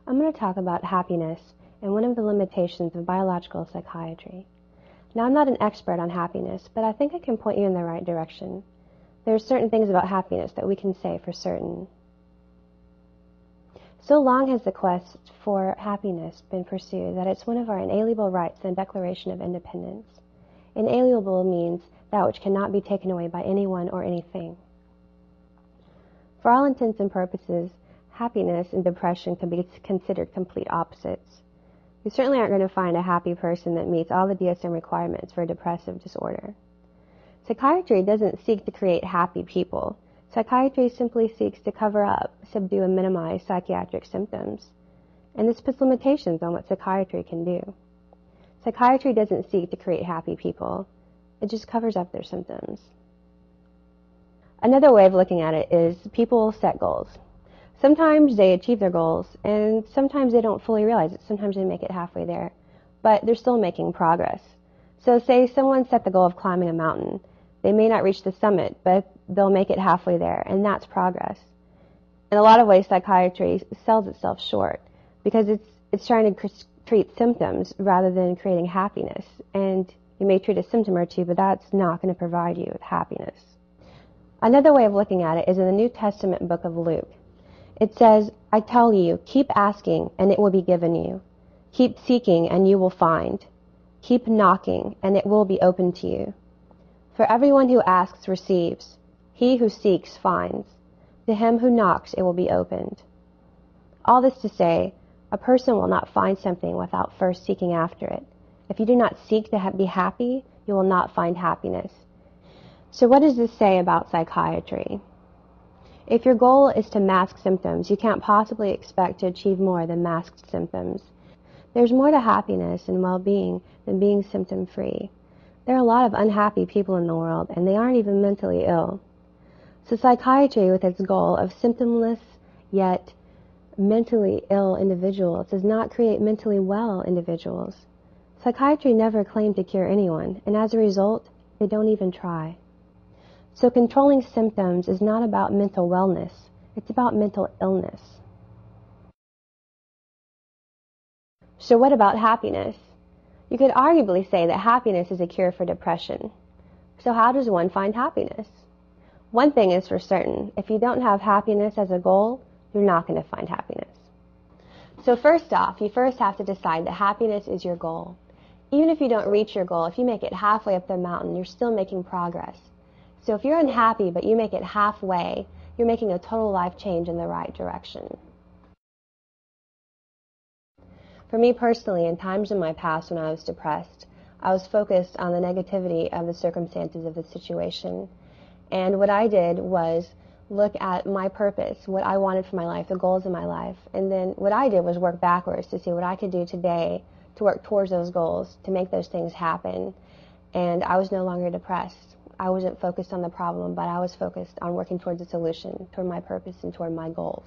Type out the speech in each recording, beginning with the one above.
I'm going to talk about happiness and one of the limitations of biological psychiatry. Now, I'm not an expert on happiness, but I think I can point you in the right direction. There are certain things about happiness that we can say for certain. So long has the quest for happiness been pursued that it's one of our inalienable rights in the Declaration of Independence. Inalienable means that which cannot be taken away by anyone or anything. For all intents and purposes, happiness and depression can be considered complete opposites. You certainly aren't going to find a happy person that meets all the DSM requirements for a depressive disorder. Psychiatry doesn't seek to create happy people. Psychiatry simply seeks to cover up, subdue, and minimize psychiatric symptoms. And this puts limitations on what psychiatry can do. Psychiatry doesn't seek to create happy people. It just covers up their symptoms. Another way of looking at it is people set goals. Sometimes they achieve their goals, and sometimes they don't fully realize it. Sometimes they make it halfway there, but they're still making progress. So say someone set the goal of climbing a mountain. They may not reach the summit, but they'll make it halfway there, and that's progress. In a lot of ways, psychiatry sells itself short because it's trying to treat symptoms rather than creating happiness. And you may treat a symptom or two, but that's not going to provide you with happiness. Another way of looking at it is in the New Testament book of Luke. It says, "I tell you, keep asking, and it will be given you. Keep seeking, and you will find. Keep knocking, and it will be opened to you. For everyone who asks receives. He who seeks finds. To him who knocks it will be opened." All this to say, a person will not find something without first seeking after it. If you do not seek to be happy, you will not find happiness. So what does this say about psychiatry? If your goal is to mask symptoms, you can't possibly expect to achieve more than masked symptoms. There's more to happiness and well-being than being symptom-free. There are a lot of unhappy people in the world, and they aren't even mentally ill. So psychiatry, with its goal of symptomless yet mentally ill individuals, does not create mentally well individuals. Psychiatry never claimed to cure anyone, and as a result, they don't even try. So controlling symptoms is not about mental wellness, it's about mental illness. So what about happiness? You could arguably say that happiness is a cure for depression. So how does one find happiness? One thing is for certain, if you don't have happiness as a goal, you're not going to find happiness. So first off, you first have to decide that happiness is your goal. Even if you don't reach your goal, if you make it halfway up the mountain, you're still making progress. So if you're unhappy but you make it halfway, you're making a total life change in the right direction. For me personally, in times in my past when I was depressed, I was focused on the negativity of the circumstances of the situation. And what I did was look at my purpose, what I wanted for my life, the goals in my life. And then what I did was work backwards to see what I could do today to work towards those goals, to make those things happen. And I was no longer depressed. I wasn't focused on the problem, but I was focused on working towards a solution, toward my purpose and toward my goals.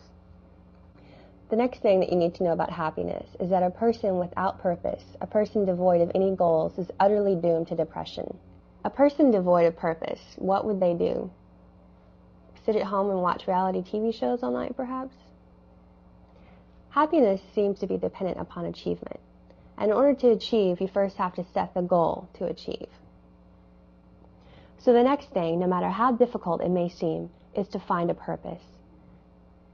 The next thing that you need to know about happiness is that a person without purpose, a person devoid of any goals, is utterly doomed to depression. A person devoid of purpose, what would they do? Sit at home and watch reality TV shows all night, perhaps? Happiness seems to be dependent upon achievement. And in order to achieve, you first have to set the goal to achieve. So the next thing, no matter how difficult it may seem, is to find a purpose.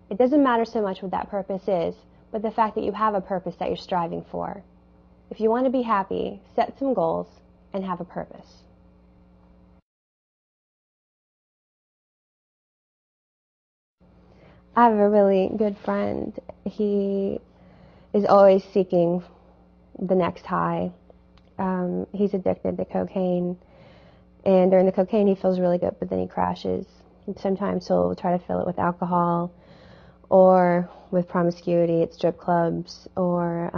It doesn't matter so much what that purpose is, but the fact that you have a purpose that you're striving for. If you want to be happy, set some goals and have a purpose. I have a really good friend. He is always seeking the next high. He's addicted to cocaine. And during the cocaine, he feels really good, but then he crashes. And sometimes he'll try to fill it with alcohol or with promiscuity at strip clubs, or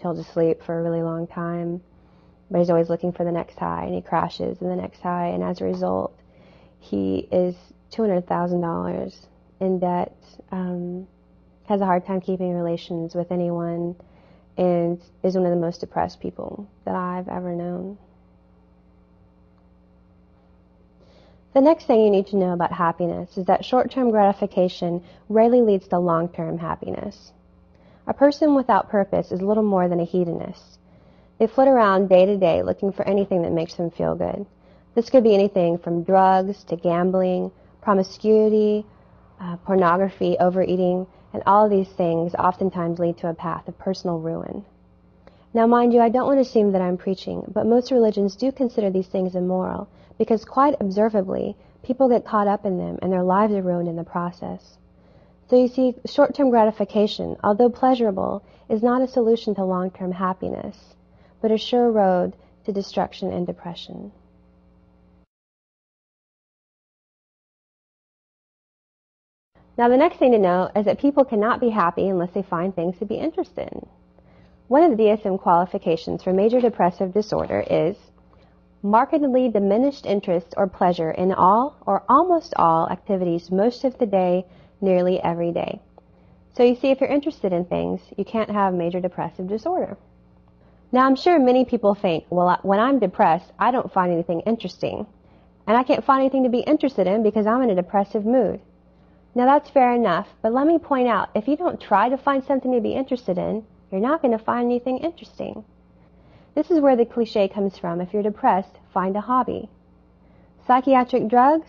he'll just sleep for a really long time. But he's always looking for the next high, and he crashes in the next high. And as a result, he is $200,000 in debt, has a hard time keeping relations with anyone, and is one of the most depressed people that I've ever known. The next thing you need to know about happiness is that short-term gratification rarely leads to long-term happiness. A person without purpose is little more than a hedonist. They flit around day to day looking for anything that makes them feel good. This could be anything from drugs to gambling, promiscuity, pornography, overeating, and all of these things oftentimes lead to a path of personal ruin. Now, mind you, I don't want to seem that I'm preaching, but most religions do consider these things immoral because quite observably, people get caught up in them and their lives are ruined in the process. So you see, short-term gratification, although pleasurable, is not a solution to long-term happiness, but a sure road to destruction and depression. Now, the next thing to know is that people cannot be happy unless they find things to be interested in. One of the DSM qualifications for major depressive disorder is markedly diminished interest or pleasure in all or almost all activities most of the day, nearly every day. So you see, if you're interested in things, you can't have major depressive disorder. Now, I'm sure many people think, well, when I'm depressed, I don't find anything interesting. And I can't find anything to be interested in because I'm in a depressive mood. Now, that's fair enough, but let me point out, if you don't try to find something to be interested in, you're not going to find anything interesting. This is where the cliche comes from. If you're depressed, find a hobby. Psychiatric drugs,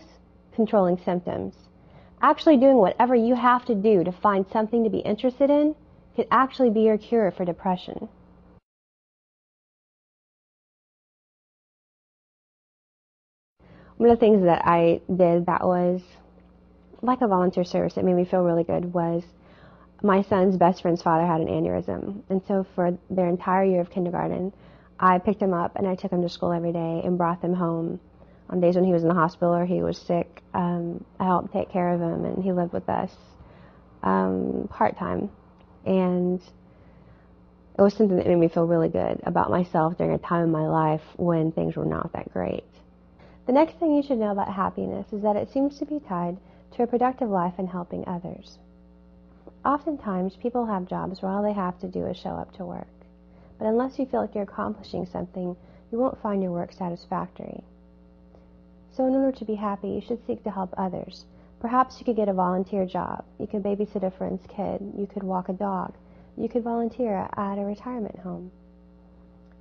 controlling symptoms. Actually doing whatever you have to do to find something to be interested in could actually be your cure for depression. One of the things that I did that was like a volunteer service that made me feel really good was my son's best friend's father had an aneurysm. And so for their entire year of kindergarten, I picked him up and I took him to school every day and brought them home on days when he was in the hospital or he was sick. I helped take care of him, and he lived with us part-time. And it was something that made me feel really good about myself during a time in my life when things were not that great. The next thing you should know about happiness is that it seems to be tied to a productive life and helping others. Oftentimes, people have jobs where all they have to do is show up to work. But unless you feel like you're accomplishing something, you won't find your work satisfactory. So in order to be happy, you should seek to help others. Perhaps you could get a volunteer job. You could babysit a friend's kid. You could walk a dog. You could volunteer at a retirement home.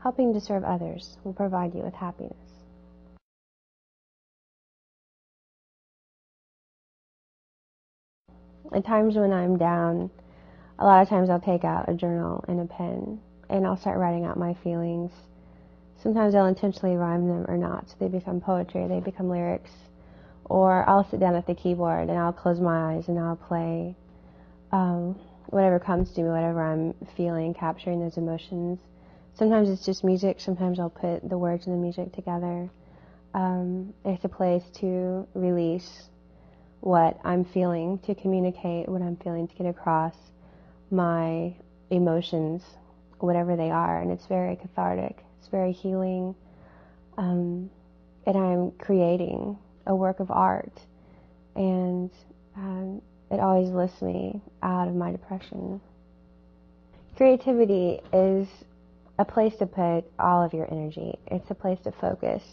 Helping to serve others will provide you with happiness. At times when I'm down, a lot of times I'll take out a journal and a pen and I'll start writing out my feelings. Sometimes I'll intentionally rhyme them or not, so they become poetry, they become lyrics. Or I'll sit down at the keyboard and I'll close my eyes and I'll play whatever comes to me, whatever I'm feeling, capturing those emotions. Sometimes it's just music, sometimes I'll put the words and the music together. It's a place to release what I'm feeling, to communicate what I'm feeling, to get across my emotions, whatever they are, and it's very cathartic, it's very healing, and I'm creating a work of art, and it always lifts me out of my depression. Creativity is a place to put all of your energy. It's a place to focus.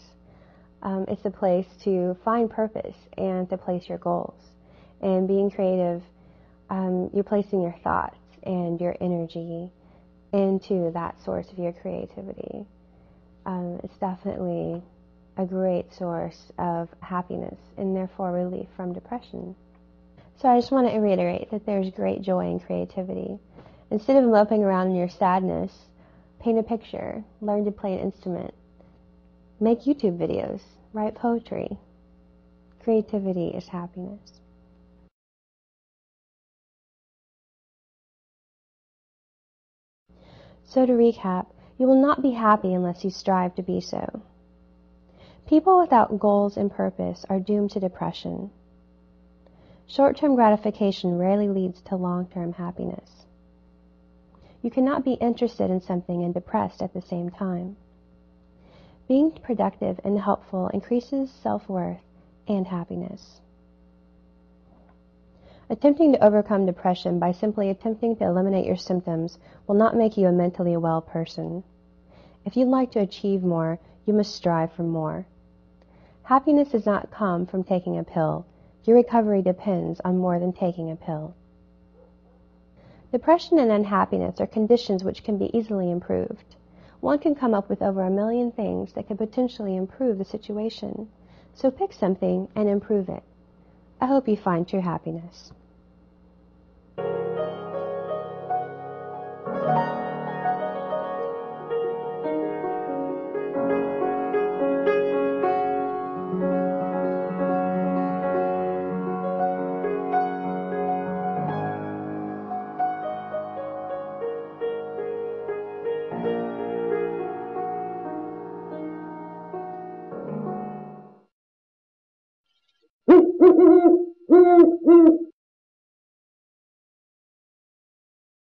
It's a place to find purpose and to place your goals. And being creative, you're placing your thoughts and your energy into that source of your creativity. It's definitely a great source of happiness and therefore relief from depression. So I just want to reiterate that there's great joy in creativity. Instead of moping around in your sadness, paint a picture, learn to play an instrument, make YouTube videos, write poetry. Creativity is happiness. So to recap, you will not be happy unless you strive to be so. People without goals and purpose are doomed to depression. Short-term gratification rarely leads to long-term happiness. You cannot be interested in something and depressed at the same time. Being productive and helpful increases self-worth and happiness. Attempting to overcome depression by simply attempting to eliminate your symptoms will not make you a mentally well person. If you'd like to achieve more, you must strive for more. Happiness does not come from taking a pill. Your recovery depends on more than taking a pill. Depression and unhappiness are conditions which can be easily improved. One can come up with over 1 million things that could potentially improve the situation. So pick something and improve it. I hope you find true happiness.